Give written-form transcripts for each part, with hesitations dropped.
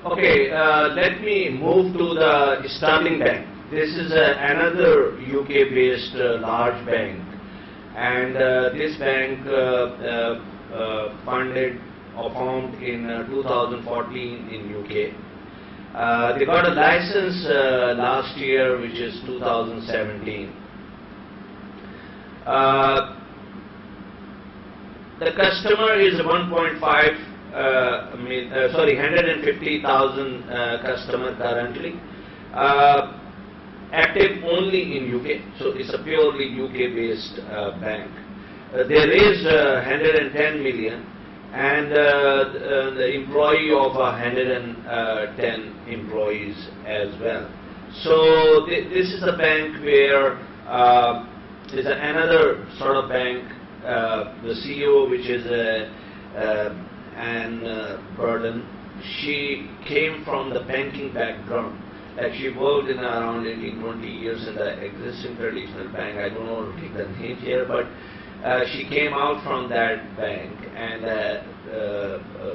Okay, let me move to the Starling Bank. This is another UK-based large bank, and this bank funded or formed in 2014 in UK. They got a license last year, which is 2017. The customer is 150,000 customer currently, active only in UK, so it's a purely UK-based bank. There is 110 million, and the employee of 110 employees as well. So this is a bank where there's another sort of bank. The CEO, which is Anne Burden, she came from the banking background. Like she worked in around 18-20 years in the existing traditional bank. I don't know to take the name here, but she came out from that bank and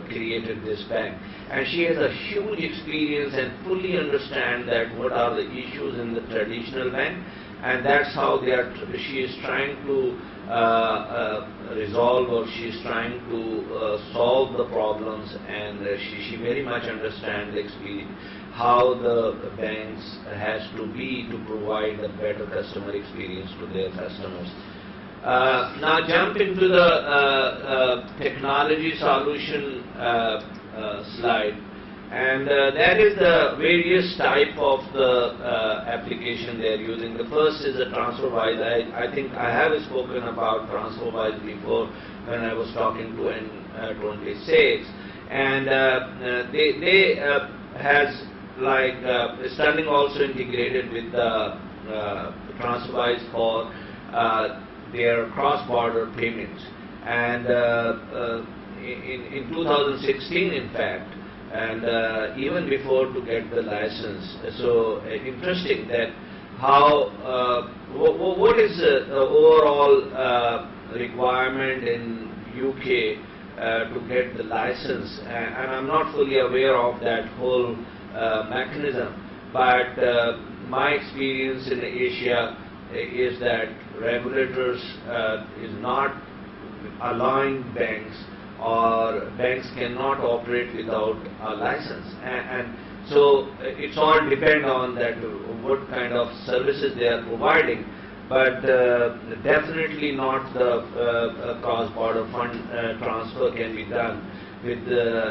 created this bank. And she has a huge experience and fully understands that what are the issues in the traditional bank, and that's how she is trying to resolve, or she is trying to solve the problems, and she very much understands the experience, how the banks has to be to provide a better customer experience to their customers. Now jump into the technology solution slide, and that is the various type of the application they are using. The first is the TransferWise. I think I have spoken about TransferWise before when I was talking to N26, and they has like Starling also integrated with the TransferWise for their cross-border payments, and in 2016, in fact, and even before to get the license. So interesting that how what is the overall requirement in UK to get the license, and I'm not fully aware of that whole mechanism, but my experience in Asia is that regulators is not allowing banks, or banks cannot operate without a license, and so it's all depend on that what kind of services they are providing, but definitely not the cross-border fund transfer can be done with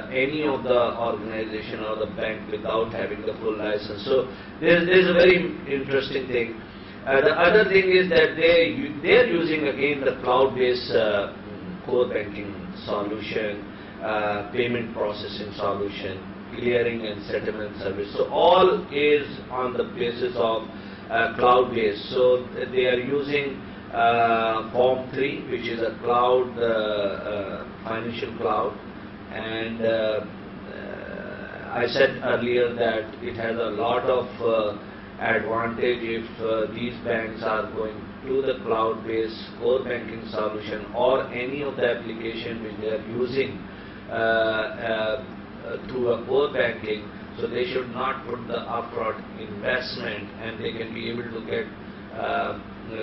any of the organization or the bank without having the full license. So there's a very interesting thing. The other thing is that they're using again the cloud-based core banking solution, payment processing solution, clearing and settlement service. So all is on the basis of cloud-based. So they are using Form 3, which is a cloud, financial cloud, and I said earlier that it has a lot of advantage if these banks are going to the cloud-based core banking solution or any of the application which they are using through a core banking. So they should not put the upfront investment, and they can be able to get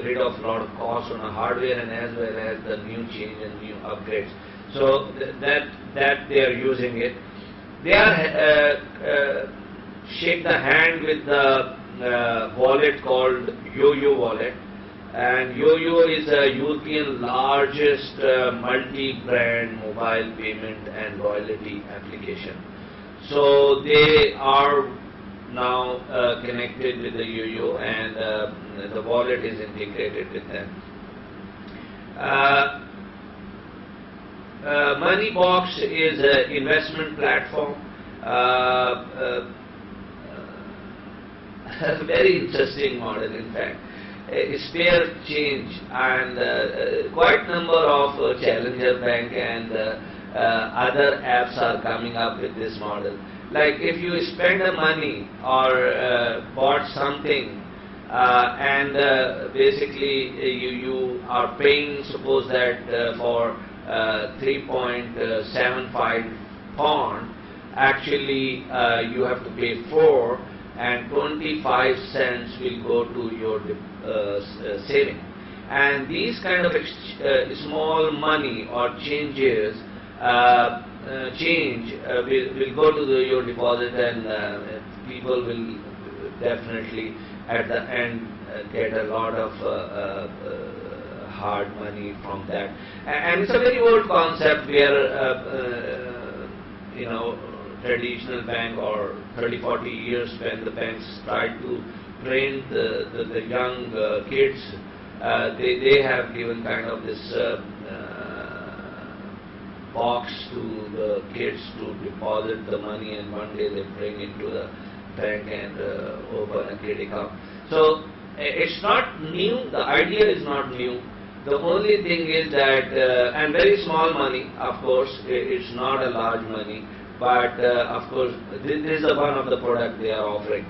rid of a lot of costs on the hardware and as well as the new change and new upgrades. So that they are using it. They are shake the hand with the wallet called YoYo wallet, and YoYo is a European largest multi-brand mobile payment and loyalty application. So they are now connected with the YoYo, and the wallet is integrated with them. Moneybox is an investment platform. A very interesting model, in fact. Spare change, and quite number of challenger bank and other apps are coming up with this model. Like if you spend the money or bought something and basically you are paying, suppose that for 3.75 pound, actually you have to pay 4 and 25 cents will go to your saving. And these kind of small money or changes will go to your deposit, and people will definitely at the end get a lot of hard money from that. And it's a very old concept where traditional bank, or 30-40 years when the banks tried to train the young kids, they have given kind of this box to the kids to deposit the money, and one day they bring it to the bank and open a credit account. So it's not new, the idea is not new. The only thing is that, and very small money, of course, it's not a large money, but of course this is one of the products they are offering.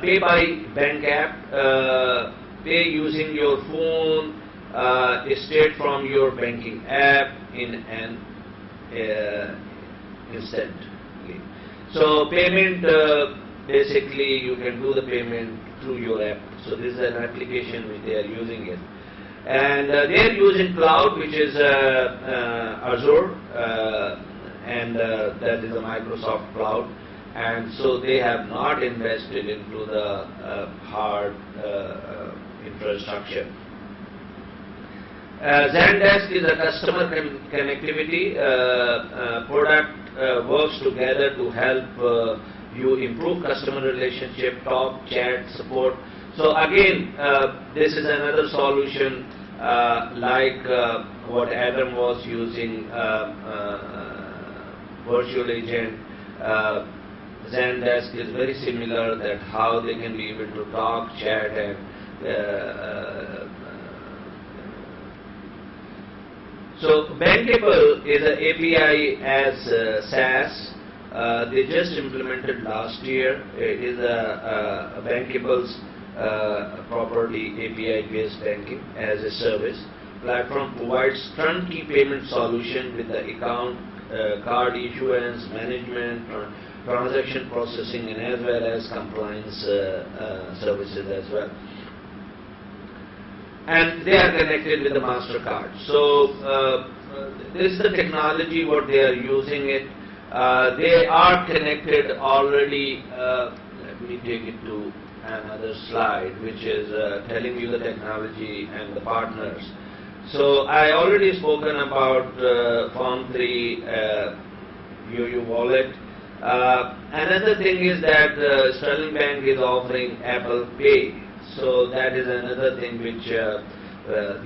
Pay by bank app, pay using your phone, straight from your banking app in an instantly. So payment, basically you can do the payment through your app. So this is an application which they are using it. And they are using cloud, which is Azure, and that is a Microsoft cloud. And so they have not invested into the hard infrastructure. Zendesk is a customer connectivity product, works together to help you improve customer relationship, talk, chat, support. So again, this is another solution like what Adam was using, virtual agent. Zendesk is very similar, that how they can be able to talk, chat, and so Bankable is an API as SaaS. They just implemented last year. It is a Bankable's property API-based banking as a service platform, provides turnkey payment solution with the account, card issuance, management, transaction processing, and as well as compliance services as well. And they are connected with the MasterCard. So this is the technology what they are using it. They are connected already. Let me take it to another slide, which is telling you the technology and the partners. So I already spoken about Form3 UU wallet. Another thing is that Starling Bank is offering Apple Pay. So that is another thing which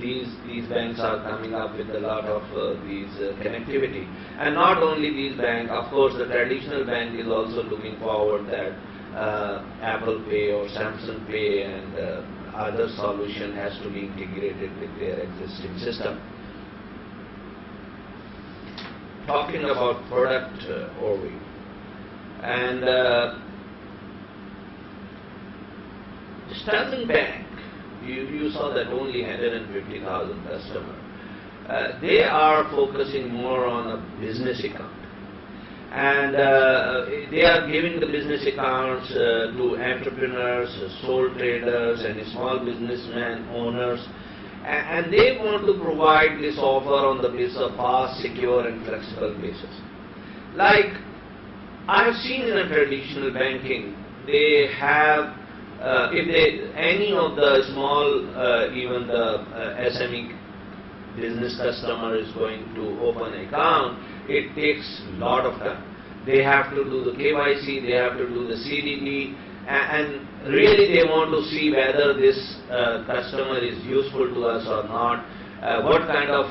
these banks are coming up with a lot of these connectivity. And not only these banks, of course the traditional bank is also looking forward that Apple Pay or Samsung Pay and other solution has to be integrated with their existing system. Talking about product overview. And Starling Bank, you saw that only 150,000 customers. They are focusing more on a business account. And they are giving the business accounts to entrepreneurs, sole traders, and small businessmen, owners. And they want to provide this offer on the basis of fast, secure, and flexible basis. Like I have seen in a traditional banking, they have, any of the small, even the SME business customer is going to open an account, it takes a lot of time. They have to do the KYC, they have to do the CDD, and really they want to see whether this customer is useful to us or not, what kind of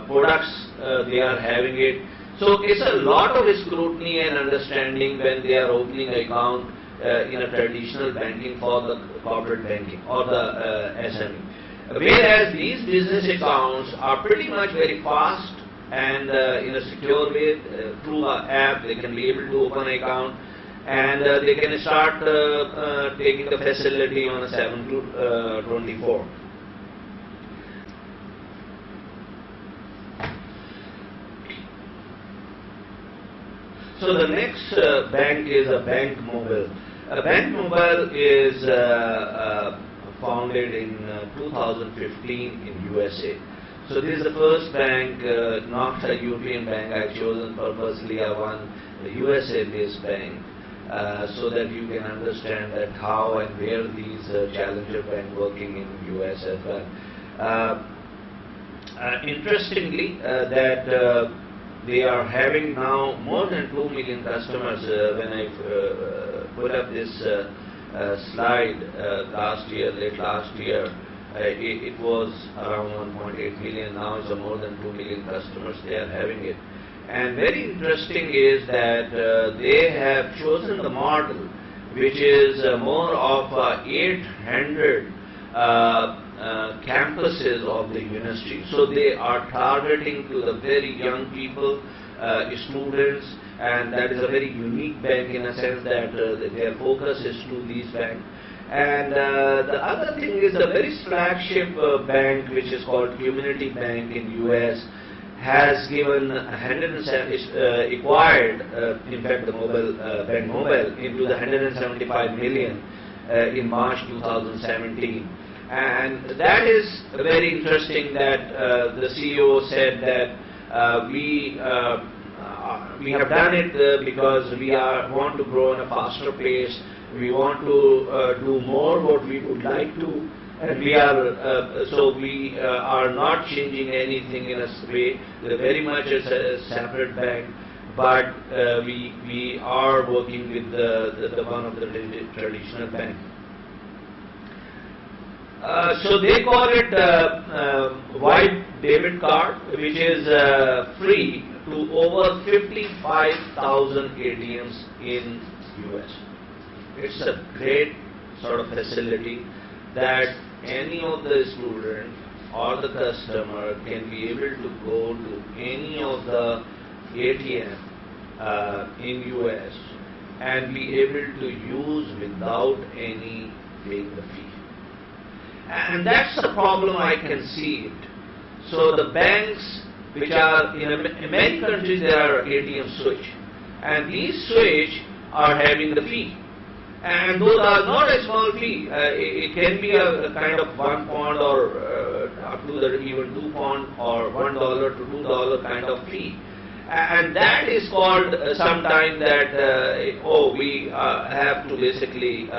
products they are having it. So it's a lot of scrutiny and understanding when they are opening an account in a traditional banking for the corporate banking or the SME. Whereas these business accounts are pretty much very fast and in a secure way, through an app they can be able to open an account, and they can start taking the facility on a 7 to 24. So the next bank is a Bankmobile. Bankmobile is founded in 2015 in USA. So this is the first bank, not a European bank. I've chosen purposely one USA-based bank, so that you can understand that how and where these challenger bank working in US as well. Interestingly, that they are having now more than 2 million customers. When I put up this slide late last year, it was around 1.8 million. Now it's more than 2 million customers they are having it. And very interesting is that they have chosen the model which is more of 800 campuses of the university. So they are targeting to the very young people, students, and that is a very unique bank in a sense that their focus is to these banks. And the other thing is the very flagship bank, which is called Community Bank in US, has given acquired, in fact, the Bankmobile into the 175 million in March 2017. And that is very interesting that the CEO said that we have done it because we want to grow at a faster pace. We want to do more what we would like to, and we are not changing anything in a way. They're very much as a separate bank, but we are working with the one of the traditional banks. So they call it white debit card, which is free to over 55,000 ATMs in US. It's a great sort of facility that any of the student or the customer can be able to go to any of the ATM in US and be able to use without any paying the fee. And that's the problem I can see it. So the banks, which are in many countries, there are ATM switch, and these switch are having the fee. And those are not a small fee. It can be a kind of 1 pound or up to even 2 pound or $1 to $2 kind of fee. And that is called sometimes that, we have to basically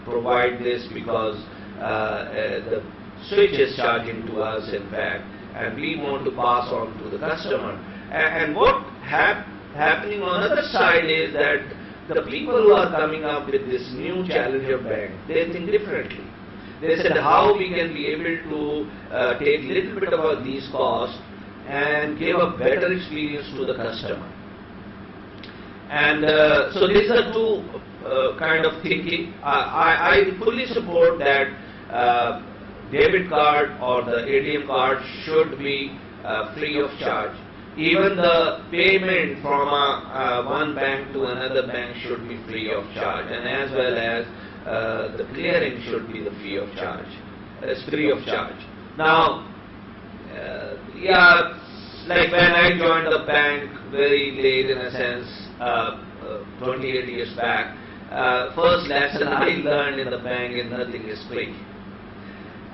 provide this because the switch is charging to us, in fact, and we want to pass on to the customer. And what happening on the other side is that the people who are coming up with this new challenger bank, they think differently. They said how we can be able to take a little bit about these costs and give a better experience to the customer. And so these are two kind of thinking. I fully support that debit card or the ATM card should be free of charge. Even the payment from one bank to another bank should be free of charge, and as well as the clearing should be the free of charge. It's free of charge. Now, like when I joined the bank very late in a sense, 28 years back, first lesson I learned in the bank is nothing is free.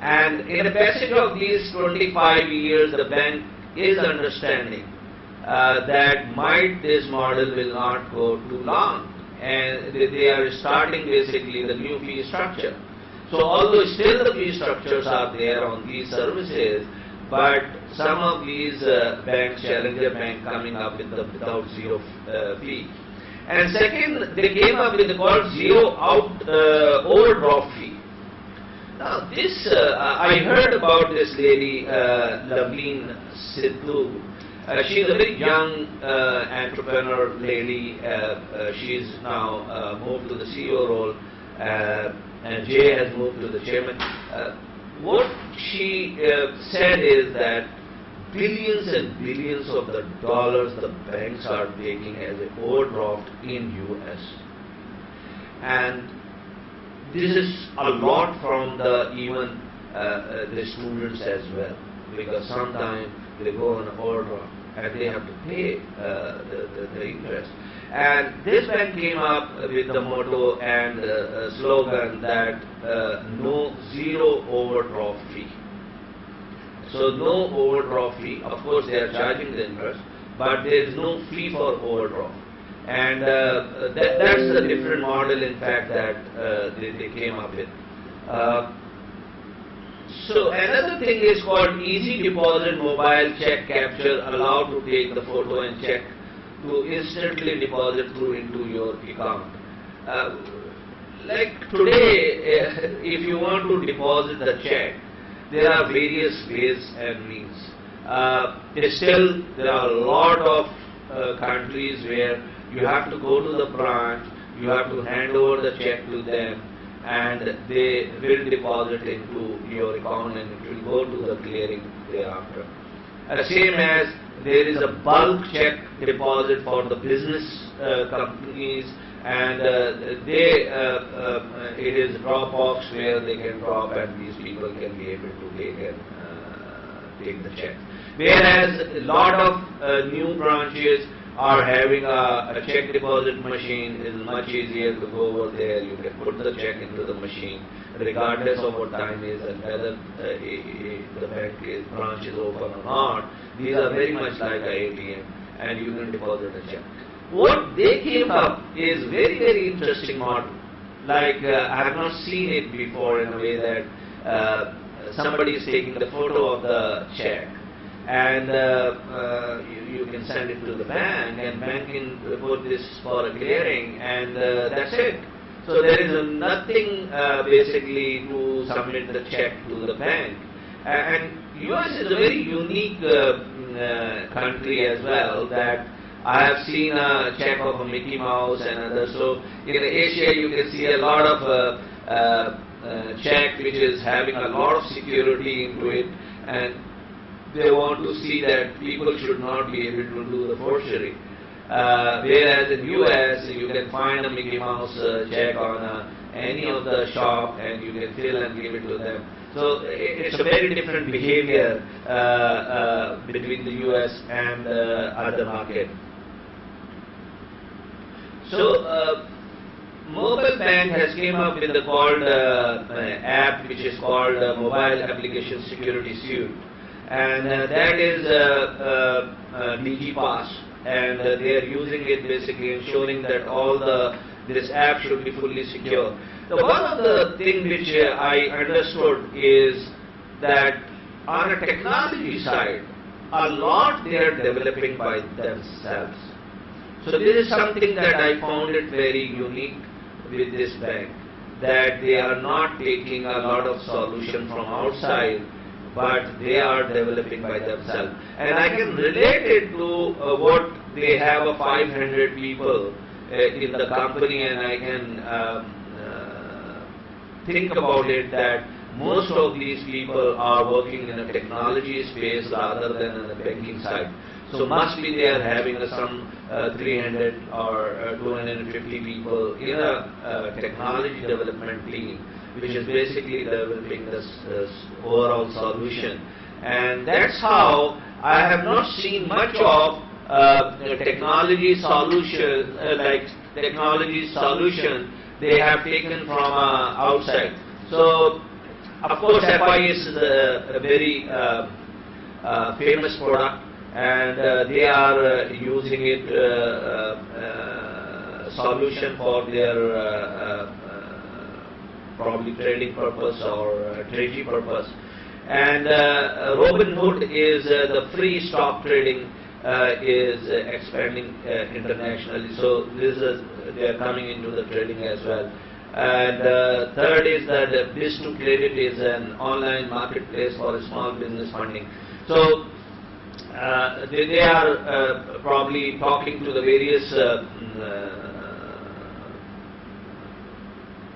And in the passage of these 25 years, the bank is understanding that this model will not go too long, and they are starting basically the new fee structure. So although still the fee structures are there on these services, but some of these banks, challenger bank, coming up with without zero fee. And second, they came up with the called zero overdraft fee. Now this, I heard about this lady, Lavleen Sidhu. She's a very young entrepreneur lady. She's now moved to the CEO role, and Jay has moved to the chairman. What she said is that billions and billions of the dollars the banks are taking as an overdraft in US. And this is a lot from even the students as well, because sometimes they go on overdraft. and they have to pay the interest. And this bank came up with the motto and slogan that no zero overdraft fee. So no overdraft fee. Of course, they are charging the interest, but there is no fee for overdraft. And that's a different model, in fact, that they came up with. So another thing is called easy deposit mobile check capture, allowed to take the photo and check to instantly deposit through into your account. Like today, if you want to deposit the check, there are various ways and means. Still, there are a lot of countries where you have to go to the branch, you have to hand over the check to them, and they will deposit into your account and it will go to the clearing thereafter. Same as there is a bulk check deposit for the business companies, and it is drop box where they can drop and these people can be able to take the check. Whereas a lot of new branches are having a check deposit machine. It is much easier to go over there. You can put the check into the machine regardless of what time is and whether the branch is open or not. These are very much like an ATM, and you can deposit a check. What they came up is very, very interesting model. Like I have not seen it before in a way that somebody is taking the photo of the check, and you can send it to the bank, and bank can put this for a clearing, and that's it. So there is nothing basically to submit the check to the bank. And US is a very unique country as well, that I have seen a check of a Mickey Mouse and others. So in Asia you can see a lot of check which is having a lot of security into it, and they want to see that people should not be able to do the forgery. Whereas in US you can find a Mickey Mouse check on any of the shop, and you can fill and give it to them. So it's a very different behavior between the US and other market. So Mobile Bank has came up with the called app which is called Mobile Application Security Suite, and that is DigiPass, and they are using it basically ensuring that all this app should be fully secure. So one of the things which I understood is that on a technology side, a lot they are developing by themselves. So this is something that I found it very unique with this bank, that they are not taking a lot of solution from outside, but they are developing by themselves. And I can relate it to what they have of 500 people in the company, and I can think about it that most of these people are working in a technology space rather than in the banking side. So must be they are having some 300 or 250 people in a technology development team, which is basically developing this overall solution. And that's how I have not seen much of technology solution, they have taken from outside. So of course FI is a very famous product, and they are using it solution for their probably trading purpose or treasury purpose. And Robinhood is the free stock trading is expanding internationally. So this is they are coming into the trading as well. And third is that Biz2Credit is an online marketplace for small business funding. So they are probably talking to the various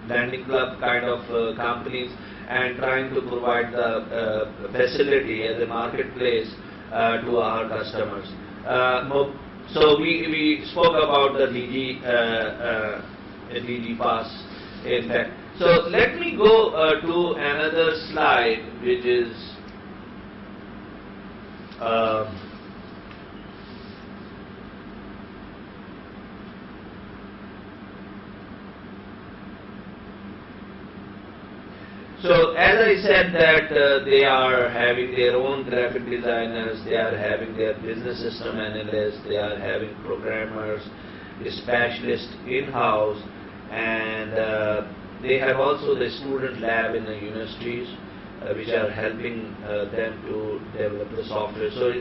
lending club kind of companies and trying to provide the facility as a marketplace to our customers. So we spoke about the DigiPass in fact. So let me go to another slide, which is So as I said that they are having their own graphic designers, they are having their business system analysts, they are having programmers, specialists in-house, and they have also the student lab in the universities which are helping them to develop the software. So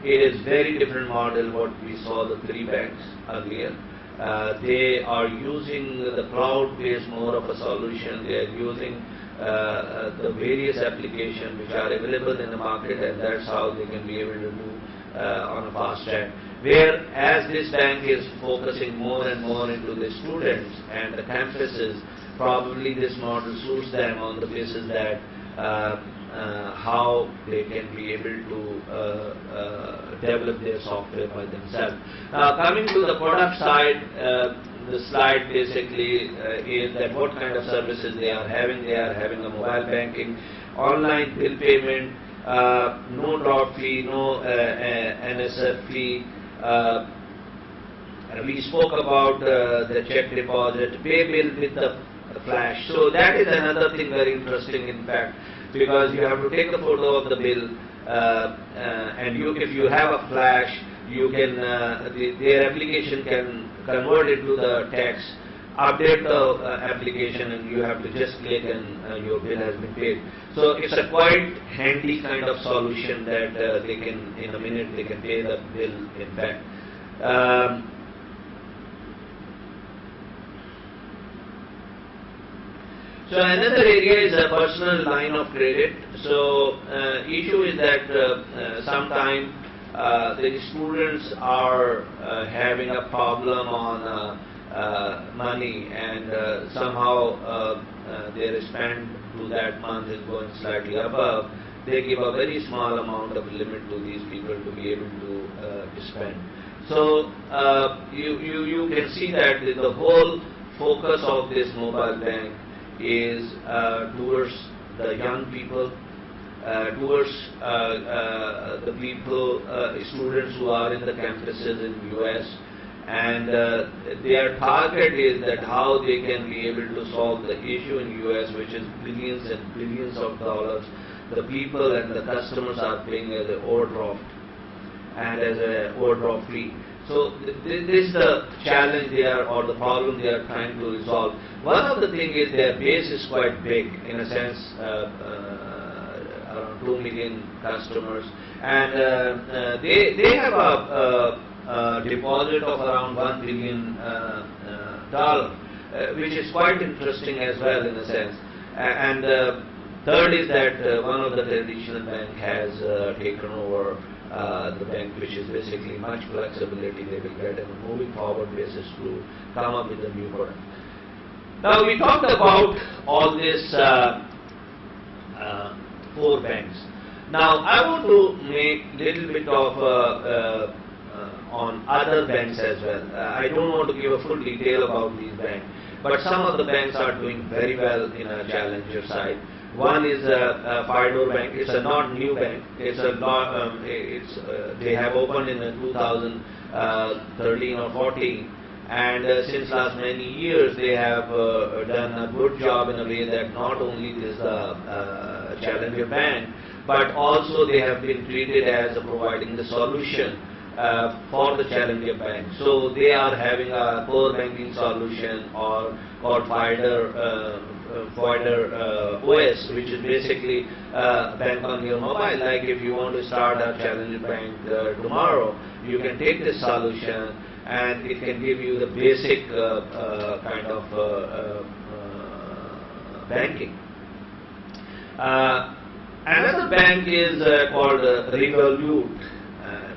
it is very different model what we saw the 3 banks earlier. They are using the cloud-based more of a solution. They are using the various applications which are available in the market, and that's how they can be able to do on a fast track. Whereas this bank is focusing more and more into the students and the campuses, probably this model suits them on the basis that how they can be able to develop their software by themselves. Now coming to the product side, the slide basically is that what kind of services they are having. They are having a mobile banking, online bill payment, no drop fee, no NSF fee. We spoke about the check deposit, pay bill with the flash. So that is another thing very interesting, in fact, because you have to take the photo of the bill, and if you have a flash, you can their application can convert it to the text, update the application, and you have to just click and your bill has been paid. So it's a quite handy kind of solution that they can, in a minute, they can pay the bill, in fact. So another area is a personal line of credit. So issue is that sometimes the students are having a problem on money, and somehow their spend to that month is going slightly above. They give a very small amount of limit to these people to be able to spend. So you can see that the whole focus of this mobile bank is towards the young people, towards the people, students who are in the campuses in the US, and their target is that how they can be able to solve the issue in the US, which is billions and billions of dollars. The people and the customers are paying as an overdraft and as an overdraft fee. So this is the challenge they are, or the problem they are trying to resolve. One of the things is their base is quite big, in a sense, around 2 million customers, and they have a deposit of around $1 billion, which is quite interesting as well, in a sense. And third is that one of the traditional bank has taken over the bank, which is basically much flexibility they will get on a moving forward basis to come up with a new product. Now we talked about all this 4 banks. Now I want to make little bit of on other banks as well. I don't want to give a full detail about these banks, but some of the banks are doing very well in a challenger side. One is Fido Bank. It's a not new bank. It's a they have opened in 2013 or 14, and since last many years they have done a good job in a way that not only is a challenger bank, but also they have been treated as providing the solution for the challenger bank. So they are having a core banking solution or called Fido OS, which is basically bank on your mobile. Like if you want to start a challenger bank tomorrow, you can take this solution and it can give you the basic kind of banking. Another bank is called Revolut.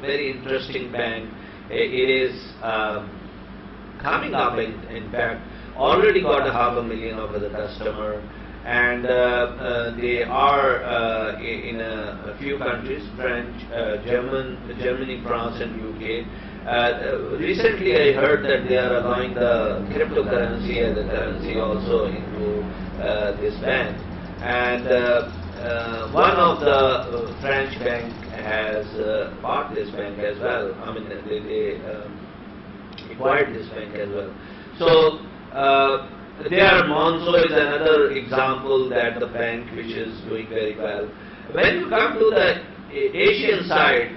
Very interesting bank. It is coming up, in fact, already got 500,000 of the customer, and they are in a few countries, French, Germany, France, and UK. Recently I heard that they are allowing the cryptocurrency as a currency also into this bank, and one of the French bank has bought this bank as well. I mean, they acquired this bank as well. So There, Monzo is another example that the bank which is doing very well. When you come to the Asian side,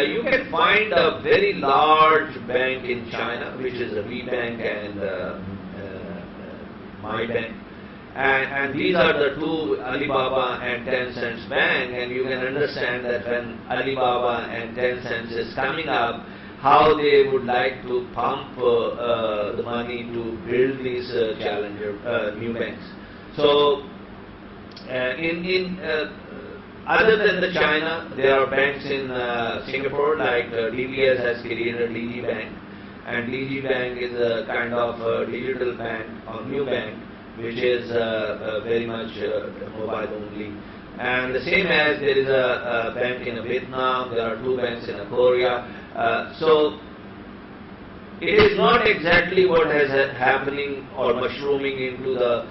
you can find a very large bank in China, which is a WeBank and MyBank. And these are the two, Alibaba and Tencent's bank, and you can understand that when Alibaba and Tencent is coming up, how they would like to pump the money to build these challenger new banks. So, other than the China, there are banks in Singapore, like DBS has created DG Bank, and DG Bank is a kind of digital bank or new bank, which is very much mobile only. And the same as there is a bank in Vietnam, there are two banks in Korea. So it is not exactly what is happening or mushrooming into the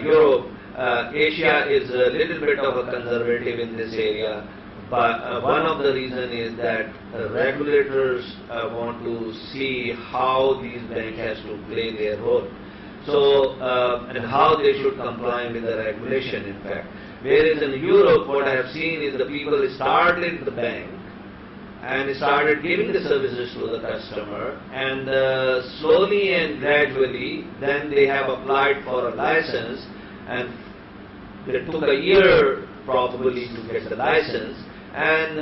Europe. Asia is a little bit of a conservative in this area, but one of the reasons is that regulators want to see how these banks has to play their role. So, and how they should comply with the regulation, in fact. Whereas in Europe, what I have seen is the people started the bank and started giving the services to the customer, and slowly and gradually, then they have applied for a license, and it took a year probably to get the license, and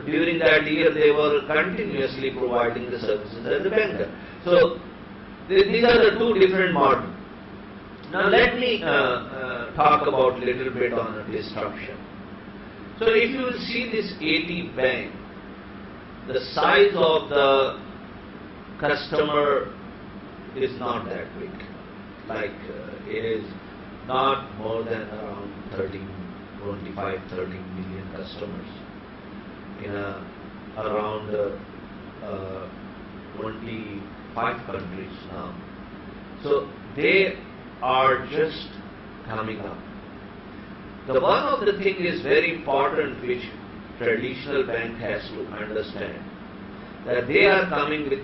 during that year they were continuously providing the services as a banker. So, these are the two different models. Now let me talk about a little bit on disruption. So if you will see this 80 bank, the size of the customer is not that big. Like it is not more than around 25, 30 million customers in around 25 countries now. So they are just coming up. The one of the thing is very important which traditional bank has to understand, that they are coming with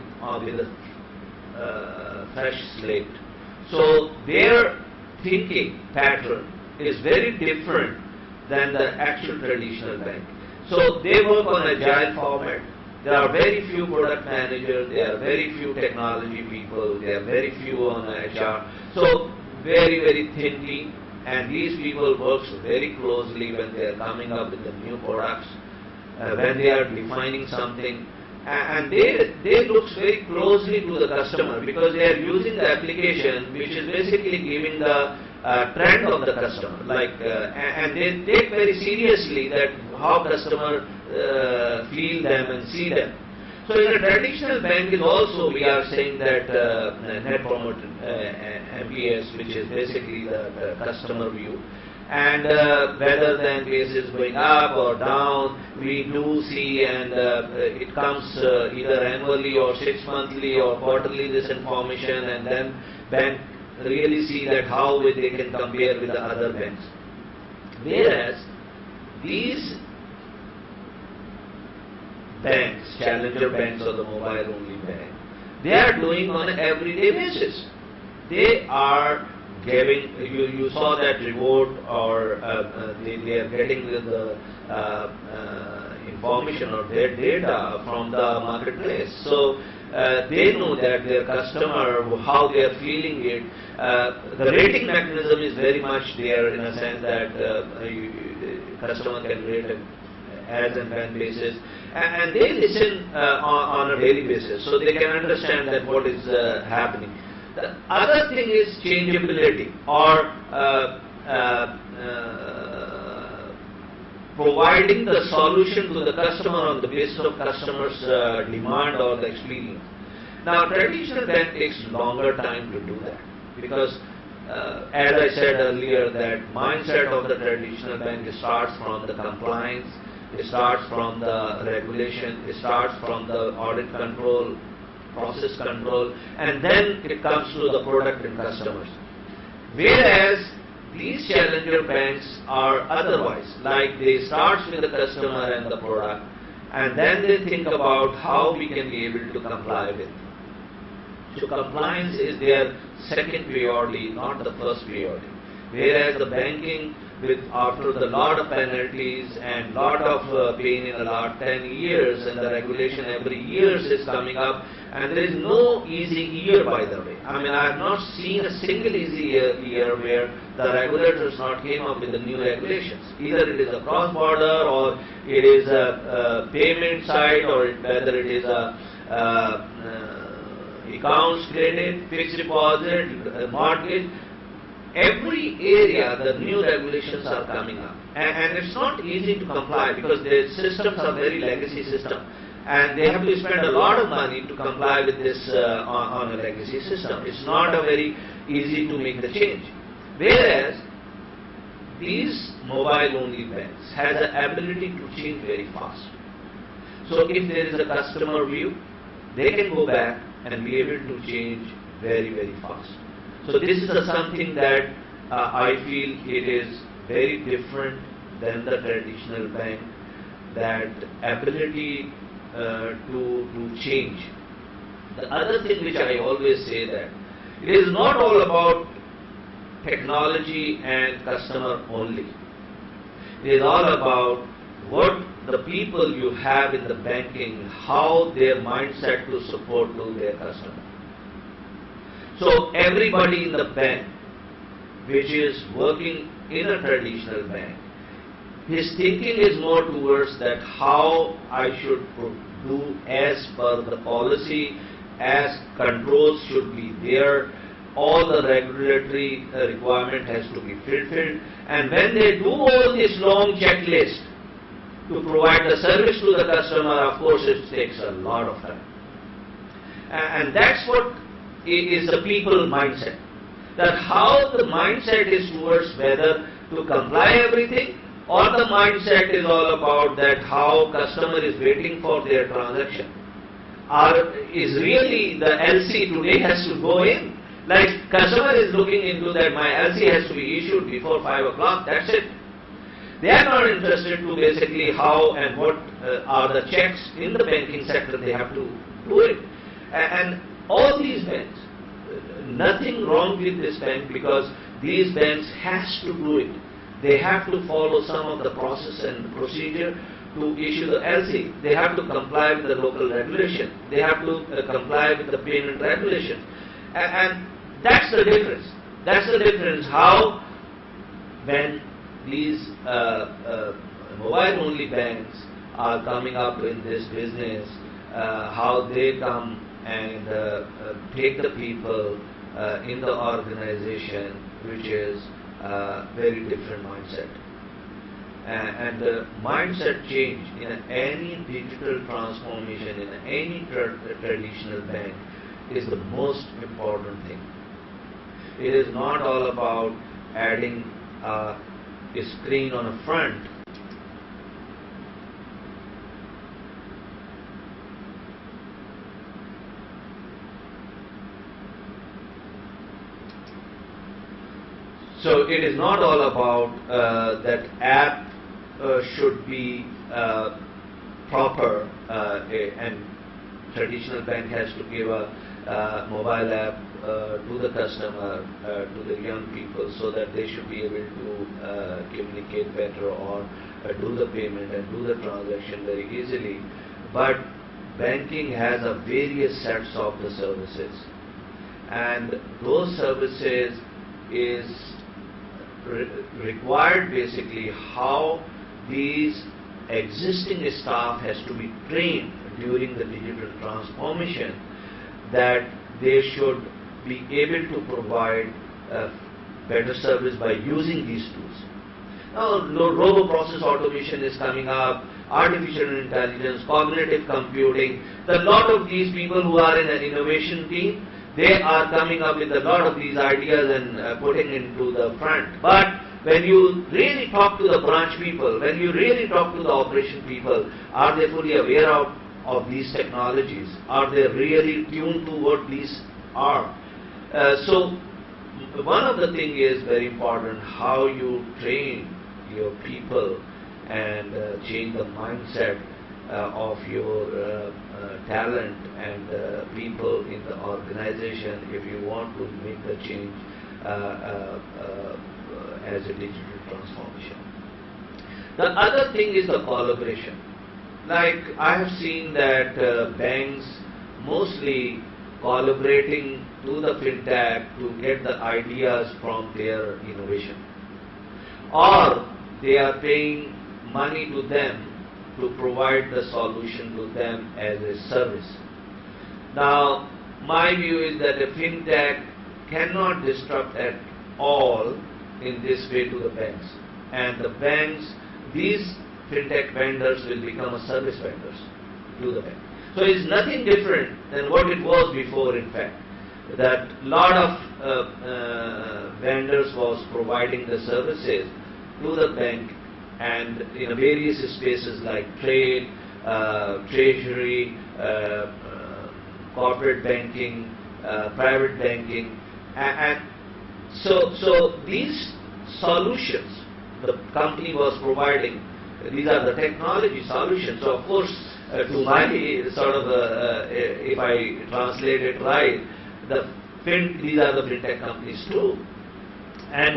a fresh slate. So their thinking pattern is very different than the actual traditional bank. So they work on agile format. There are very few product managers, there are very few technology people, there are very few on HR. So very, very thinly, and these people work very closely when they are coming up with the new products, when they are defining something, and they look very closely to the customer, because they are using the application which is basically giving the trend of the customer, and they take very seriously that how customer feel them and see them. So in a traditional bank is also, we are saying that net promoter NPS, which is basically the customer view, and whether the NPS is going up or down, we do see, and it comes either annually or 6 monthly or quarterly, this information, and then bank really see that how they can compare with the other banks. Whereas these banks, challenger banks or the mobile only bank, they are doing on an everyday basis. They are giving, you saw that reward, or they are getting the information or their data from the marketplace. So they know that their customer, how they are feeling it. The rating mechanism is very much there, in a sense that customer can rate it as and when basis, and they listen on a daily basis, so they can understand that what is happening. The other thing is changeability, or providing the solution to the customer on the basis of customer's demand or the experience. Now, traditional bank takes longer time to do that, because as I said earlier, that mindset of the traditional bank starts from the compliance, it starts from the regulation, it starts from the audit control, process control, and then it comes to the product and customers. Whereas these challenger banks are otherwise, like they start with the customer and the product, and then they think about how we can be able to comply with. So compliance is their second priority, not the first priority. Whereas the banking, with after the lot of penalties and lot of pain in the last 10 years, and the regulation every year is coming up, and there is no easy year, by the way. I mean, I have not seen a single easy year where the regulators not came up with the new regulations. Either it is a cross-border, or it is a payment side, or whether it is a accounts credit, fixed deposit, mortgage. Every area, the new regulations are coming up. And it's not easy to comply, because the systems are very legacy system. And they have to spend a lot of money to comply with this on a legacy system. It's not a very easy to make the change. Whereas these mobile-only banks has the ability to change very fast. So if there is a customer view, they can go back and be able to change very, very fast. So this is something that I feel it is very different than the traditional bank, that ability to change. The other thing which I always say, that it is not all about technology and customer only. It is all about what the people you have in the banking, how their mindset to support to their customer. So everybody in the bank which is working in a traditional bank, his thinking is more towards that how I should do as per the policy, as controls should be there, all the regulatory requirement has to be fulfilled, and when they do all this long checklist to provide the service to the customer, of course it takes a lot of time. And that's what is the people mindset. That how the mindset is towards whether to comply everything, or the mindset is all about that how customer is waiting for their transaction. Or is really the LC today has to go in. Like customer is looking into that my LC has to be issued before 5 o'clock, that's it. They are not interested to basically how and what are the checks in the banking sector they have to do it. And all these banks, nothing wrong with this bank, because these banks has to do it. They have to follow some of the process and procedure to issue the LC. They have to comply with the local regulation. They have to comply with the payment regulation. And that's the difference. That's the difference how when these mobile-only banks are coming up in this business, how they come and take the people in the organization, which is very different mindset. And the mindset change in any digital transformation in any traditional bank is the most important thing. It is not all about adding a screen on a front. So it is not all about that app should be proper, and traditional bank has to give a mobile app to the customer, to the young people, so that they should be able to communicate better, or do the payment and do the transaction very easily. But banking has a various sets of the services, and those services is required basically how these existing staff has to be trained during the digital transformation, that they should be able to provide better service by using these tools. Now, robo-process automation is coming up, artificial intelligence, cognitive computing. A lot of these people who are in an innovation team, they are coming up with a lot of these ideas and putting into the front. But when you really talk to the branch people, when you really talk to the operation people, are they fully aware of these technologies? Are they really tuned to what these are? So one of the things is very important, how you train your people and change the mindset of your talent and people in the organization if you want to make the change as a digital transformation. The other thing is the collaboration. Like I have seen that banks mostly collaborating to the fintech to get the ideas from their innovation, or they are paying money to them to provide the solution to them as a service. Now, my view is that the fintech cannot disrupt at all in this way to the banks, and the banks, these fintech vendors will become a service vendors to the bank. So it's nothing different than what it was before, in fact, that lot of vendors was providing the services to the bank and in various spaces like trade, treasury, corporate banking, private banking, and so these solutions the company was providing, these are the technology solutions. So of course, to my sort of, if I translate it right, these are the fintech companies too. And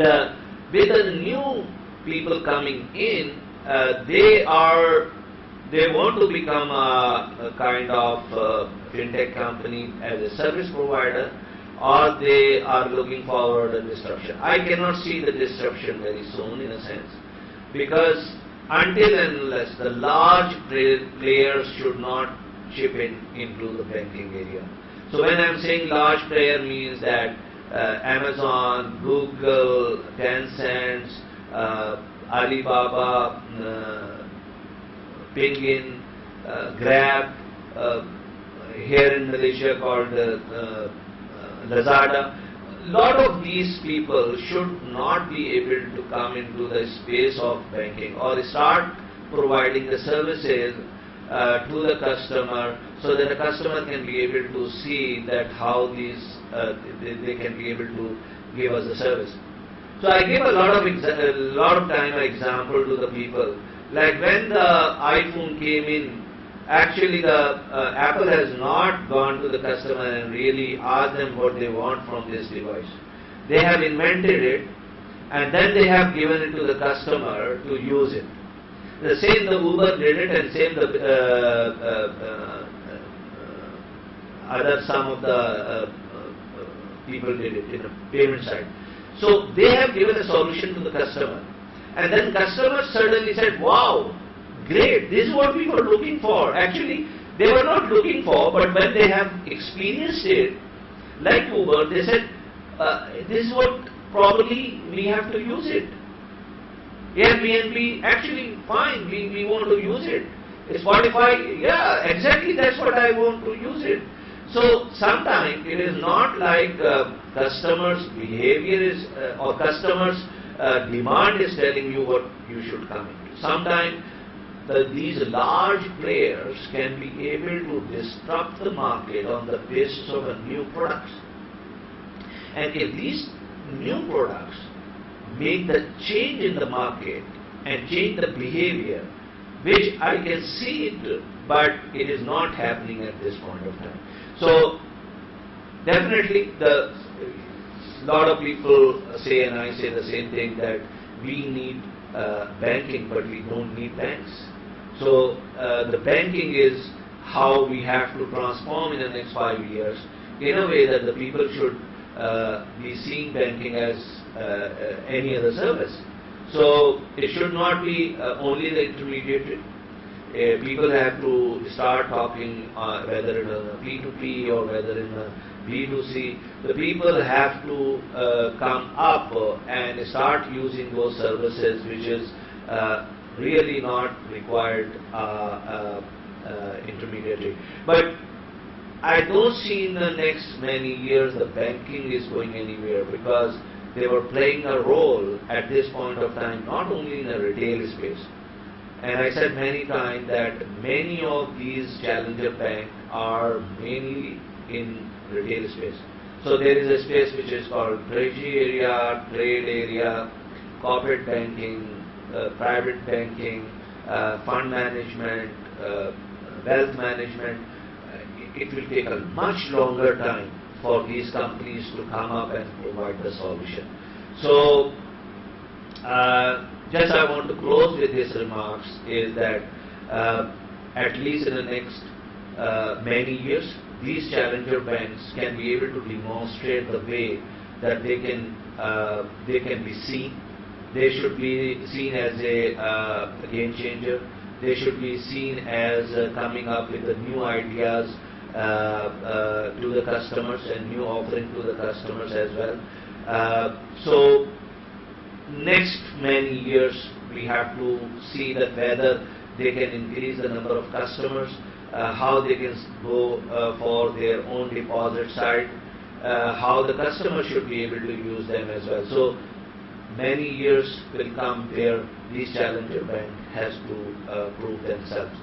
with the new people coming in, they want to become a kind of fintech company as a service provider, or they are looking forward to disruption. I cannot see the disruption very soon, in a sense, because until and unless the large players should not chip into the banking area. So when I'm saying large player means that Amazon, Google, Tencent, Alibaba, Pingin, Grab, here in Malaysia called Lazada. A lot of these people should not be able to come into the space of banking or start providing the services to the customer, so that the customer can be able to see that how these they can be able to give us the service. So I give a lot of time example to the people. Like when the iPhone came in, actually the Apple has not gone to the customer and really asked them what they want from this device. They have invented it and then they have given it to the customer to use it. The same the Uber did it, and same the some of the people did it in the payment side. So they have given a solution to the customer, and then customers suddenly said, "Wow, great! This is what we were looking for." Actually, they were not looking for, but when they have experienced it, like Uber, they said, "This is what probably we have to use it." Airbnb, actually fine, we want to use it. Spotify, yeah, exactly, that's what I want to use it. So sometimes it is not like customers' behavior is or customers' demand is telling you what you should come into. Sometimes these large players can be able to disrupt the market on the basis of a new products. And if these new products make the change in the market and change the behavior, which I can see it, but it is not happening at this point of time. So definitely a lot of people say, and I say the same thing, that we need banking, but we don't need banks. So the banking is how we have to transform in the next 5 years in a way that the people should be seeing banking as any other service. So it should not be only the intermediary. People have to start talking whether in a P2P or whether in a B2C. The people have to come up and start using those services, which is really not required intermediary. But I don't see in the next many years the banking is going anywhere, because they were playing a role at this point of time not only in the retail space. And I said many times that many of these challenger banks are mainly in retail space. So there is a space which is called treasury area, trade area, corporate banking, private banking, fund management, wealth management. it will take a much longer time for these companies to come up and provide the solution. So, just I want to close with these remarks is that at least in the next many years, these challenger banks can be able to demonstrate the way that they can be seen. They should be seen as a game changer. They should be seen as coming up with the new ideas to the customers and new offering to the customers as well. So next many years we have to see that whether they can increase the number of customers, how they can go for their own deposit side, how the customer should be able to use them as well. So many years will come where these challenger bank has to prove themselves.